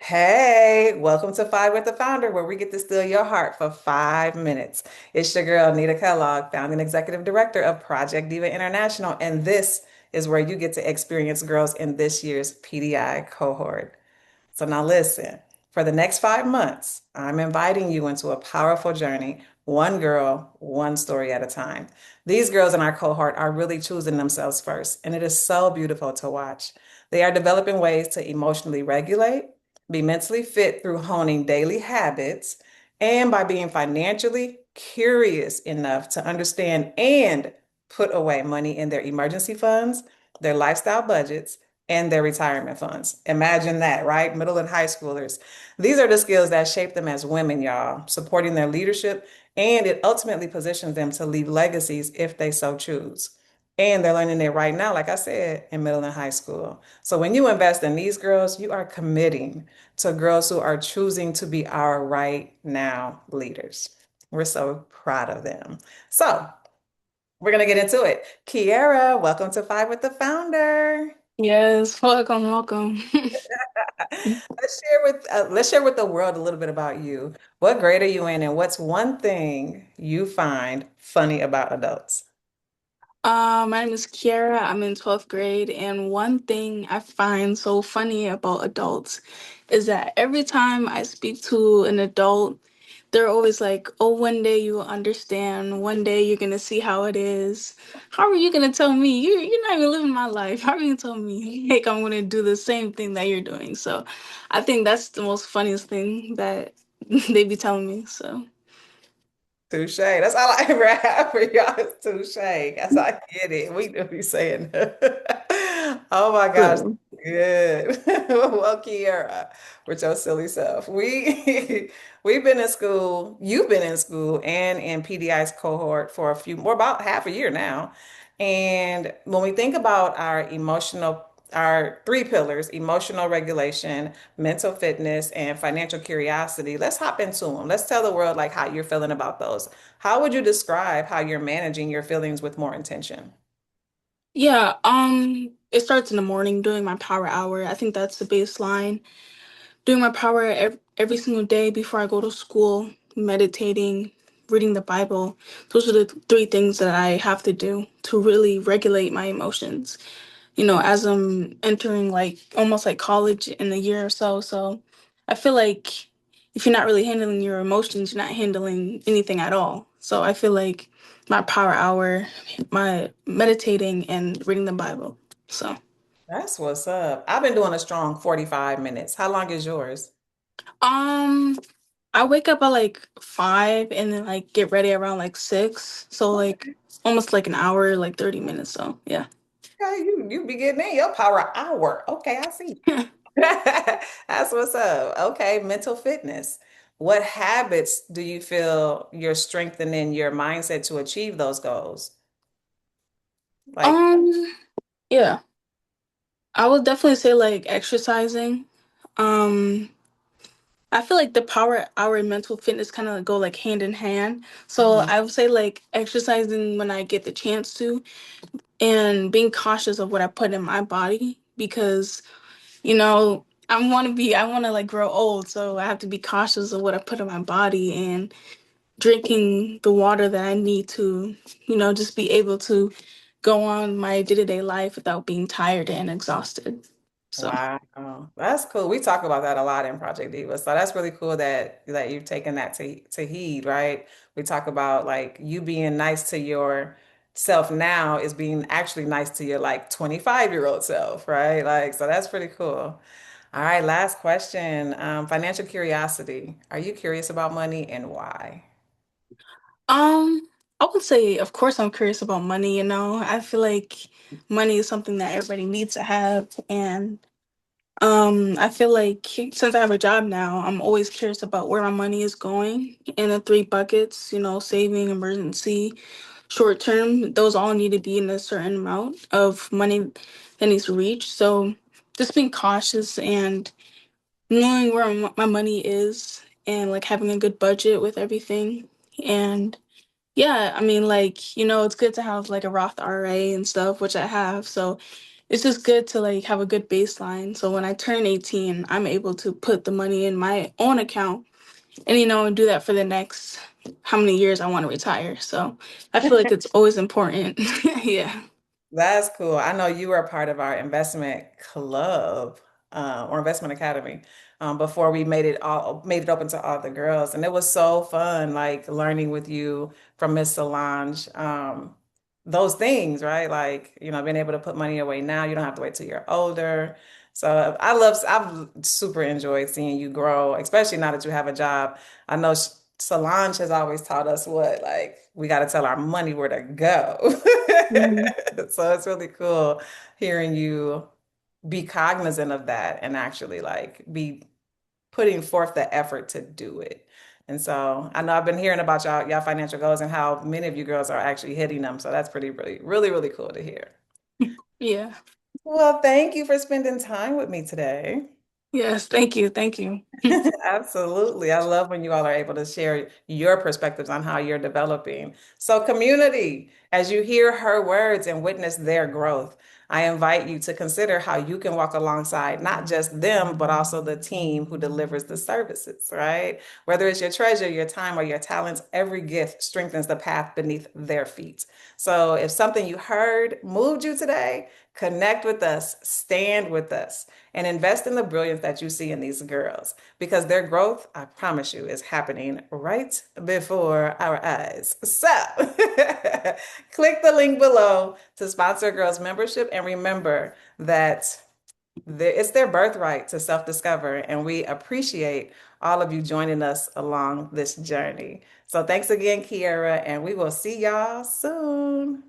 Hey, welcome to Five with the Founder, where we get to steal your heart for 5 minutes. It's your girl, Nita Kellogg, founding executive director of Project Diva International, and this is where you get to experience girls in this year's PDI cohort. So now listen, for the next 5 months, I'm inviting you into a powerful journey, one girl, one story at a time. These girls in our cohort are really choosing themselves first, and it is so beautiful to watch. They are developing ways to emotionally regulate, be mentally fit through honing daily habits, and by being financially curious enough to understand and put away money in their emergency funds, their lifestyle budgets, and their retirement funds. Imagine that, right? Middle and high schoolers. These are the skills that shape them as women, y'all, supporting their leadership, and it ultimately positions them to leave legacies if they so choose. And they're learning it right now, like I said, in middle and high school. So when you invest in these girls, you are committing to girls who are choosing to be our right now leaders. We're so proud of them. So we're going to get into it. Kierra, welcome to Five with the Founder. Yes, welcome, welcome. Let's share with the world a little bit about you. What grade are you in, and what's one thing you find funny about adults? My name is Kierra. I'm in 12th grade, and one thing I find so funny about adults is that every time I speak to an adult, they're always like, "Oh, one day you will understand. One day you're gonna see how it is." How are you gonna tell me? You're not even living my life. How are you gonna tell me like I'm gonna do the same thing that you're doing? So, I think that's the most funniest thing that they be telling me. So. Touche. That's all I ever have for y'all is touche. That's I get it. We do be saying, "Oh my gosh, True. good." Well, Kiera, with your silly self, we've been in school. You've been in school and in PDI's cohort for a few more about half a year now. And when we think about our three pillars, emotional regulation, mental fitness, and financial curiosity, let's hop into them. Let's tell the world like how you're feeling about those. How would you describe how you're managing your feelings with more intention? Yeah, it starts in the morning doing my power hour. I think that's the baseline. Doing my power every single day before I go to school, meditating, reading the Bible. Those are the three things that I have to do to really regulate my emotions. As I'm entering like almost like college in a year or so. So I feel like if you're not really handling your emotions, you're not handling anything at all. So I feel like my power hour, my meditating and reading the Bible. So That's what's up. I've been doing a strong 45 minutes. How long is yours? um I wake up at like 5 and then like get ready around like 6. So like almost like an hour, like 30 minutes. So yeah. Okay, you be getting in your power hour. Okay, I see. That's what's up. Okay, mental fitness. What habits do you feel you're strengthening your mindset to achieve those goals? Like, um yeah. I would definitely say like exercising. Um, I feel like the power hour and mental fitness kind of go like hand in hand. So mhm. I would say like exercising when I get the chance to and being cautious of what I put in my body because, I want to like grow old. So I have to be cautious of what I put in my body and drinking the water that I need to, just be able to go on my day-to-day life without being tired and exhausted. So. Wow, that's cool. We talk about that a lot in Project Diva. So that's really cool that you've taken that to heed, right? We talk about like you being nice to yourself now is being actually nice to your like 25-year-old self, right? Like, so that's pretty cool. All right, last question. Financial curiosity. Are you curious about money and why? Um, I would say, of course, I'm curious about money, I feel like money is something that everybody needs to have. And I feel like since I have a job now, I'm always curious about where my money is going in the three buckets, saving, emergency, short term. Those all need to be in a certain amount of money that needs to reach. So just being cautious and knowing where my money is and like having a good budget with everything. And yeah, I mean, like, it's good to have like a Roth IRA and stuff, which I have. So it's just good to like have a good baseline. So when I turn 18, I'm able to put the money in my own account and do that for the next how many years I want to retire. So I feel like it's always important. Yeah. That's cool. I know you were a part of our investment club or investment academy before we made it open to all the girls, and it was so fun, like learning with you from Miss Solange. Those things, right? Like being able to put money away now. You don't have to wait till you're older. So I've super enjoyed seeing you grow, especially now that you have a job. I know Solange has always taught us what, like, we got to tell our money where to go. Mhm. So it's really cool hearing you be cognizant of that and actually like be putting forth the effort to do it. And so I know I've been hearing about y'all financial goals and how many of you girls are actually hitting them. So that's pretty, really, really, really cool to hear. Yeah. Well, thank you for spending time with me today. Yes. Thank you. Thank you. Absolutely. I love when you all are able to share your perspectives on how you're developing. So, community, as you hear her words and witness their growth, I invite you to consider how you can walk alongside not just them, but also the team who delivers the services, right? Whether it's your treasure, your time, or your talents, every gift strengthens the path beneath their feet. So, if something you heard moved you today, connect with us, stand with us, and invest in the brilliance that you see in these girls because their growth, I promise you, is happening right before our eyes. So click the link below to sponsor Girls Membership and remember that it's their birthright to self-discover, and we appreciate all of you joining us along this journey. So thanks again, Kierra, and we will see y'all soon.